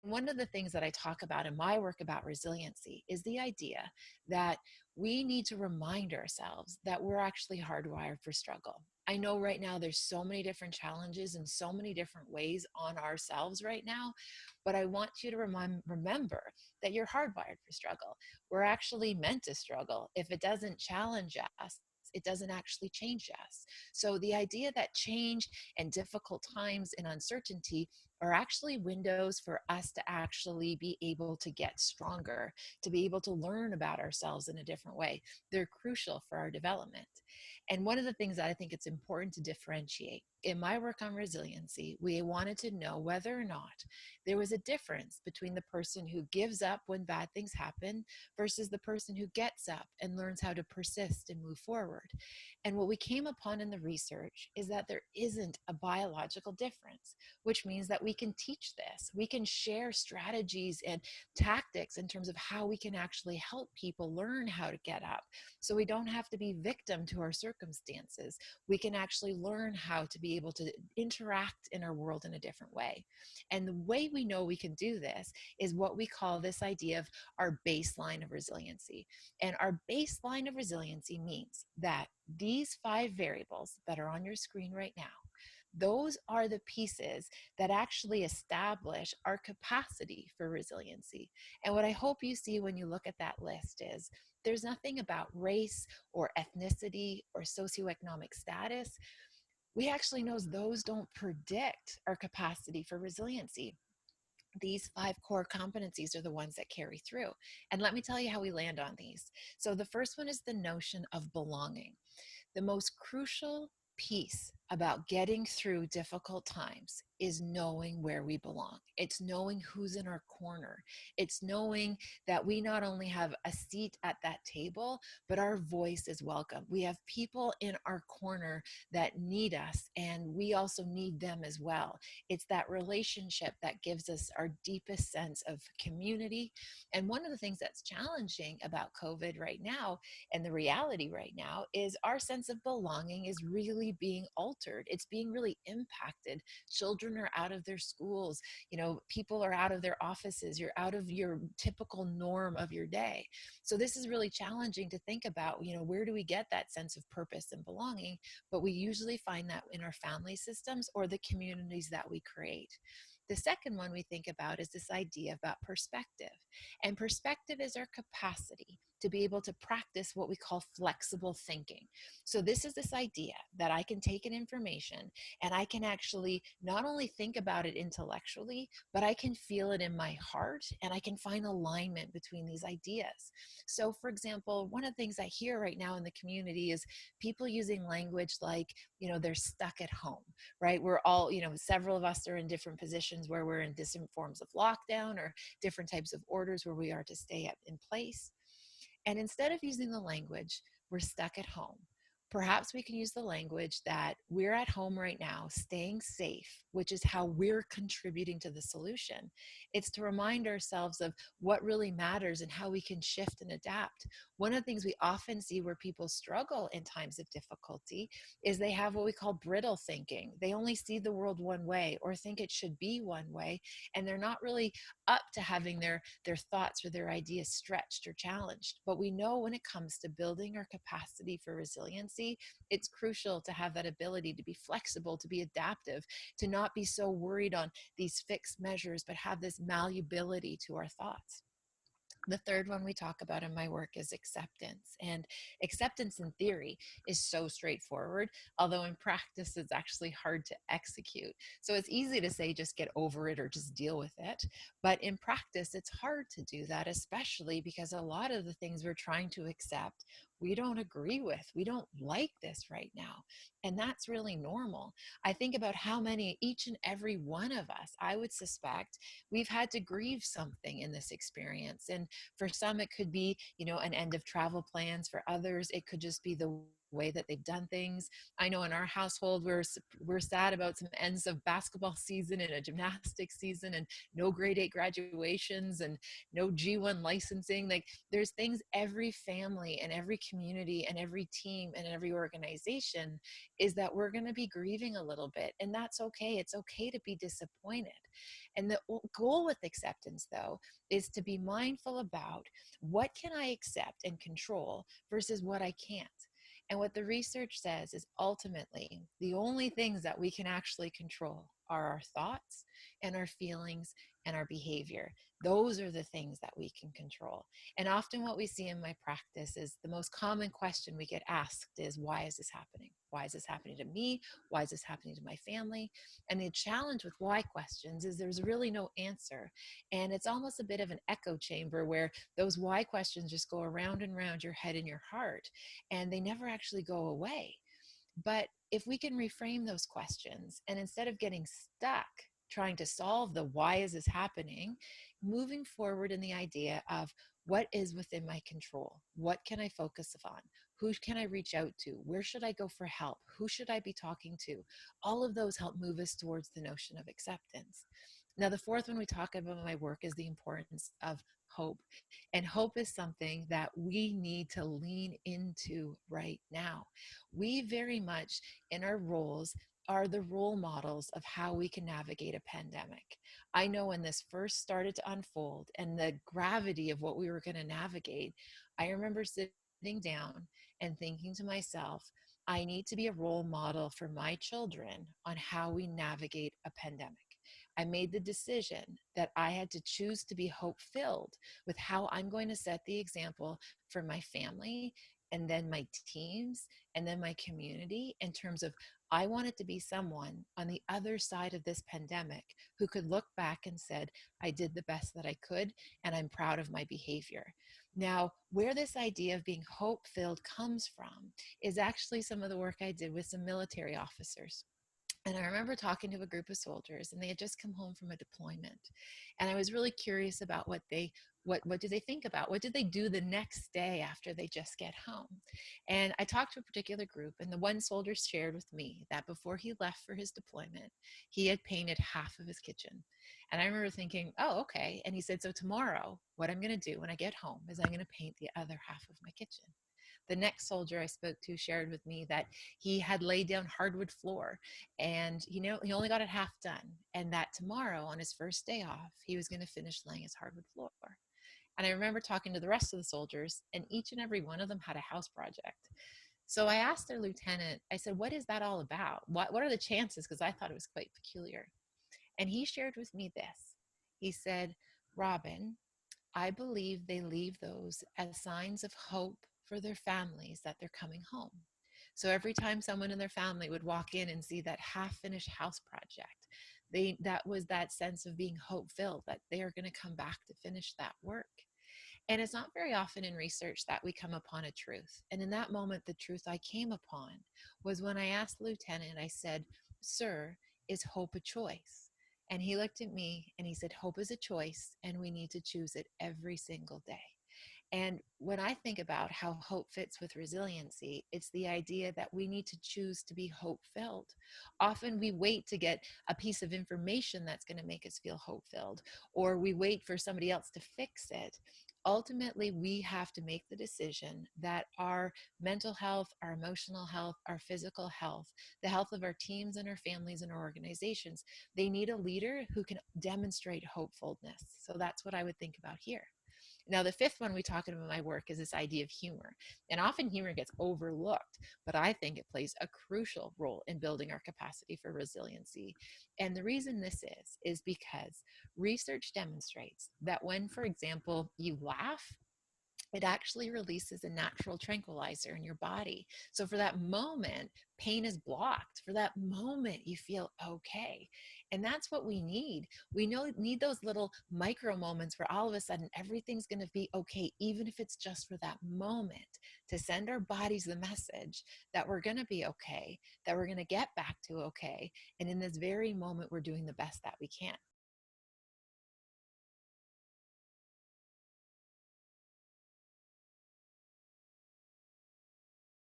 One of the things that I talk about in my work about resiliency is the idea that we need to remind ourselves that we're actually hardwired for struggle. I know right now there's so many different challenges and so many different ways on ourselves right now, but I want you to remember that you're hardwired for struggle. We're actually meant to struggle. If it doesn't challenge us, it doesn't actually change us. So the idea that change and difficult times and uncertainty are actually windows for us to actually be able to get stronger, to be able to learn about ourselves in a different way. They're crucial for our development. And one of the things that I think it's important to differentiate in my work on resiliency, we wanted to know whether or not there was a difference between the person who gives up when bad things happen versus the person who gets up and learns how to persist and move forward. And what we came upon in the research is that there isn't a biological difference, which means that we can teach this. We can share strategies and tactics in terms of how we can actually help people learn how to get up. So we don't have to be victim to our circumstances. We can actually learn how to be able to interact in our world in a different way. And the way we know we can do this is what we call this idea of our baseline of resiliency. And our baseline of resiliency means that these 5 variables that are on your screen right now, those are the pieces that actually establish our capacity for resiliency. And what I hope you see when you look at that list is there's nothing about race or ethnicity or socioeconomic status. We actually know those don't predict our capacity for resiliency. These 5 core competencies are the ones that carry through. And let me tell you how we land on these. So the first one is the notion of belonging. The most crucial piece about getting through difficult times is knowing where we belong. It's knowing who's in our corner. It's knowing that we not only have a seat at that table, but our voice is welcome. We have people in our corner that need us, and we also need them as well. It's that relationship that gives us our deepest sense of community. And one of the things that's challenging about COVID right now, and the reality right now, is our sense of belonging is really being altered. It's being really impacted. Children are out of their schools. People are out of their offices. You're out of your typical norm of your day. So this is really challenging to think about, where do we get that sense of purpose and belonging? But we usually find that in our family systems or the communities that we create. The second one we think about is this idea about perspective. And perspective is our capacity to be able to practice what we call flexible thinking. So this is this idea that I can take an information and I can actually not only think about it intellectually, but I can feel it in my heart and I can find alignment between these ideas. So for example, one of the things I hear right now in the community is people using language like, they're stuck at home, right? We're all, several of us are in different positions where we're in different forms of lockdown or different types of orders where we are to stay in place. And instead of using the language, we're stuck at home, perhaps we can use the language that we're at home right now, staying safe, which is how we're contributing to the solution. It's to remind ourselves of what really matters and how we can shift and adapt. One of the things we often see where people struggle in times of difficulty is they have what we call brittle thinking. They only see the world one way or think it should be one way, and they're not really up to having their thoughts or their ideas stretched or challenged. But we know when it comes to building our capacity for resiliency, it's crucial to have that ability to be flexible, to be adaptive, to not be so worried on these fixed measures, but have this malleability to our thoughts. The third one we talk about in my work is acceptance. And acceptance in theory is so straightforward, although in practice it's actually hard to execute. So it's easy to say just get over it or just deal with it. But in practice, it's hard to do that, especially because a lot of the things we're trying to accept, we don't agree with. We don't like this right now. And that's really normal. I think about how many, each and every one of us, I would suspect, we've had to grieve something in this experience. And for some, it could be, an end of travel plans. For others, it could just be the way that they've done things. I know in our household, we're sad about some ends of basketball season and a gymnastics season and no grade 8 graduations and no G1 licensing. Like there's things every family and every community and every team and every organization is that we're going to be grieving a little bit. And that's okay. It's okay to be disappointed. And the goal with acceptance, though, is to be mindful about what can I accept and control versus what I can't. And what the research says is ultimately the only things that we can actually control are our thoughts and our feelings and our behavior. Those are the things that we can control. And often what we see in my practice is the most common question we get asked is, why is this happening? Why is this happening to me? Why is this happening to my family? And the challenge with why questions is there's really no answer. And it's almost a bit of an echo chamber where those why questions just go around and around your head and your heart, and they never actually go away. But if we can reframe those questions, and instead of getting stuck trying to solve the why is this happening, moving forward in the idea of what is within my control? What can I focus on? Who can I reach out to? Where should I go for help? Who should I be talking to? All of those help move us towards the notion of acceptance. Now, the fourth one we talk about in my work is the importance of hope. And hope is something that we need to lean into right now. We very much, in our roles, are the role models of how we can navigate a pandemic. I know when this first started to unfold and the gravity of what we were going to navigate, I remember sitting down and thinking to myself, I need to be a role model for my children on how we navigate a pandemic. I made the decision that I had to choose to be hope filled with how I'm going to set the example for my family and then my teams and then my community in terms of I wanted to be someone on the other side of this pandemic who could look back and said, I did the best that I could and I'm proud of my behavior. Now, where this idea of being hope filled comes from is actually some of the work I did with some military officers. And I remember talking to a group of soldiers, and they had just come home from a deployment. And I was really curious about what do they think about? What did they do the next day after they just get home? And I talked to a particular group, and the one soldier shared with me that before he left for his deployment, he had painted half of his kitchen. And I remember thinking, oh, okay. And he said, so tomorrow, what I'm going to do when I get home is I'm going to paint the other half of my kitchen. The next soldier I spoke to shared with me that he had laid down hardwood floor and he only got it half done, and that tomorrow on his first day off he was going to finish laying his hardwood floor. And I remember talking to the rest of the soldiers, and each and every one of them had a house project. So I asked their lieutenant, I said, what is that all about? What are the chances? Because I thought it was quite peculiar. And he shared with me this. He said, Robyne, I believe they leave those as signs of hope for their families that they're coming home. So every time someone in their family would walk in and see that half-finished house project, that was that sense of being hope-filled that they are going to come back to finish that work. And it's not very often in research that we come upon a truth. And in that moment, the truth I came upon was when I asked the lieutenant, I said, Sir, is hope a choice? And he looked at me and he said, hope is a choice, and we need to choose it every single day. And when I think about how hope fits with resiliency, it's the idea that we need to choose to be hope filled. Often we wait to get a piece of information that's going to make us feel hope filled, or we wait for somebody else to fix it. Ultimately, we have to make the decision that our mental health, our emotional health, our physical health, the health of our teams and our families and our organizations, they need a leader who can demonstrate hopefulness. So that's what I would think about here. Now, the fifth one we talk about in my work is this idea of humor. And often humor gets overlooked, but I think it plays a crucial role in building our capacity for resiliency. And the reason this is because research demonstrates that when, for example, you laugh, it actually releases a natural tranquilizer in your body. So for that moment, pain is blocked. For that moment, you feel okay. And that's what we need. We need those little micro moments where all of a sudden everything's going to be okay, even if it's just for that moment, to send our bodies the message that we're going to be okay, that we're going to get back to okay. And in this very moment, we're doing the best that we can.